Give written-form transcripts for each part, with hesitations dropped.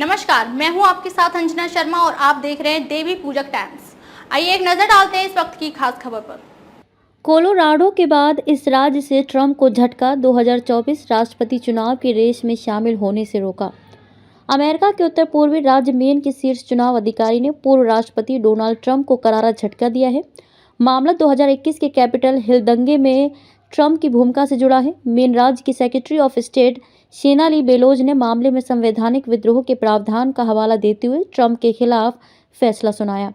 नमस्कार, मैं हूं आपके साथ अंजना शर्मा और आप देख रहे हैं देवी पूजक टाइम्स। आइए एक नजर डालते हैं इस वक्त की खास खबर पर। कोलोराडो के बाद इस राज्य से ट्रंप को झटका, 2024 राष्ट्रपति चुनाव की रेस में शामिल होने से रोका। अमेरिका के उत्तर पूर्वी राज्य मेन के शीर्ष चुनाव अधिकारी ने पूर्व राष्ट्रपति डोनाल्ड ट्रंप को करारा झटका दिया है। मामला 2021 के कैपिटल हिल दंगे में ट्रंप की भूमिका से जुड़ा है। मेन राज्य की secretary of state Shenna Lee Bellows ने मामले में संवैधानिक विद्रोह के प्रावधान का हवाला देते हुए ट्रंप के खिलाफ फैसला सुनाया।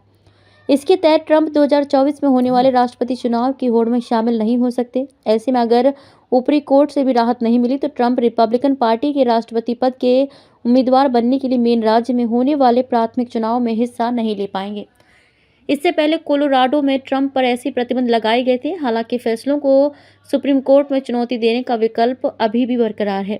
इसके तहत ट्रंप 2024 में होने वाले राष्ट्रपति चुनाव की होड़ में शामिल नहीं हो सकते। ऐसे में अगर ऊपरी कोर्ट से भी राहत नहीं मिली तो ट्रंप रिपब्लिकन पार्टी के राष्ट्रपति पद के उम्मीदवार बनने के लिए मेन राज्य में होने वाले प्राथमिक चुनाव में हिस्सा नहीं ले पाएंगे। इससे पहले कोलोराडो में ट्रंप पर ऐसे प्रतिबंध लगाए गए थे। हालांकि फैसलों को सुप्रीम कोर्ट में चुनौती देने का विकल्प अभी भी बरकरार है।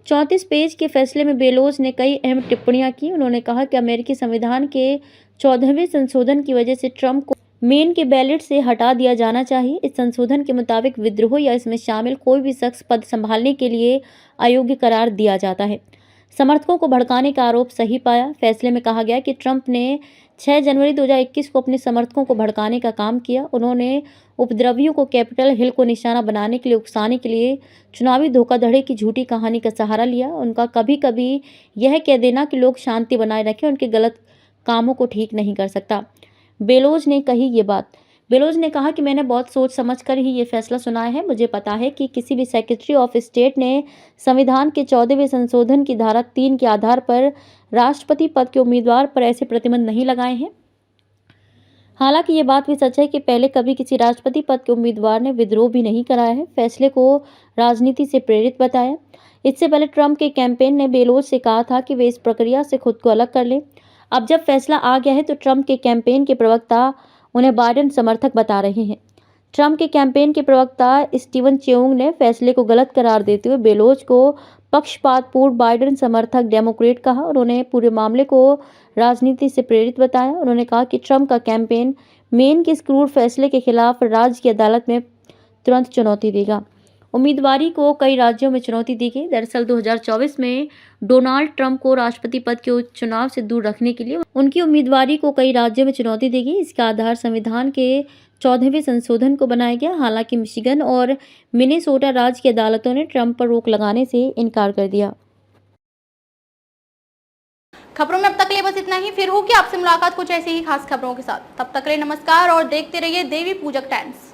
34 पेज के फैसले में बेलोज ने कई अहम टिप्पणियां की। उन्होंने कहा कि अमेरिकी संविधान के 14वें संशोधन की वजह से ट्रंप को मेन के बैलेट से हटा दिया जाना चाहिए। इस संशोधन के मुताबिक विद्रोह या इसमें शामिल कोई भी शख्स पद संभालने के लिए अयोग्य करार दिया जाता है। समर्थकों को भड़काने का आरोप सही पाया। फैसले में कहा गया कि ट्रंप ने 6 जनवरी 2021 को अपने समर्थकों को भड़काने का काम किया। उन्होंने उपद्रवियों को कैपिटल हिल को निशाना बनाने के लिए उकसाने के लिए चुनावी धोखाधड़ी की झूठी कहानी का सहारा लिया। उनका कभी कभी यह कह देना कि लोग शांति बनाए रखें उनके गलत कामों को ठीक नहीं कर सकता। बेलोज ने कही ये बात। बेलोज ने कहा कि मैंने बहुत सोच समझकर ही ये फैसला सुनाया है। मुझे पता है कि किसी भी सेक्रेटरी ऑफ स्टेट ने संविधान के 14वें संशोधन की धारा 3 के आधार पर राष्ट्रपति पद के उम्मीदवार पर ऐसे प्रतिबंध नहीं लगाए हैं। हालांकि ये बात भी सच है कि पहले कभी किसी राष्ट्रपति पद के उम्मीदवार ने विद्रोह भी नहीं कराया है। फैसले को राजनीति से प्रेरित बताया। इससे पहले ट्रंप के कैंपेन ने बेलोज से कहा था कि वे इस प्रक्रिया से खुद को अलग कर लें। अब जब फैसला आ गया है तो ट्रंप के कैंपेन के प्रवक्ता उन्हें बाइडेन समर्थक बता रहे हैं। ट्रंप के कैंपेन के प्रवक्ता स्टीवन चेउंग ने फैसले को गलत करार देते हुए बेलोज को पक्षपातपूर्ण बाइडेन समर्थक डेमोक्रेट कहा। उन्होंने पूरे मामले को राजनीति से प्रेरित बताया। उन्होंने कहा कि ट्रंप का कैंपेन मेन के इस क्रूर फैसले के खिलाफ राज्य की अदालत में तुरंत चुनौती देगा। उम्मीदवारी को कई राज्यों में चुनौती दी गई। दरअसल 2024 में डोनाल्ड ट्रंप को राष्ट्रपति पद के चुनाव से दूर रखने के लिए उनकी उम्मीदवारी को कई राज्यों में चुनौती दी गई। इसका आधार संविधान के 14वें संशोधन को बनाया गया। हालांकि मिशिगन और मिनेसोटा राज्य की अदालतों ने ट्रंप पर रोक लगाने से इनकार कर दिया। खबरों में अब तक के लिए बस इतना ही। फिर होगी आपसे मुलाकात कुछ ऐसी ही खास खबरों के साथ। तब तक के लिए नमस्कार और देखते रहिए देवी पूजक टाइम्स।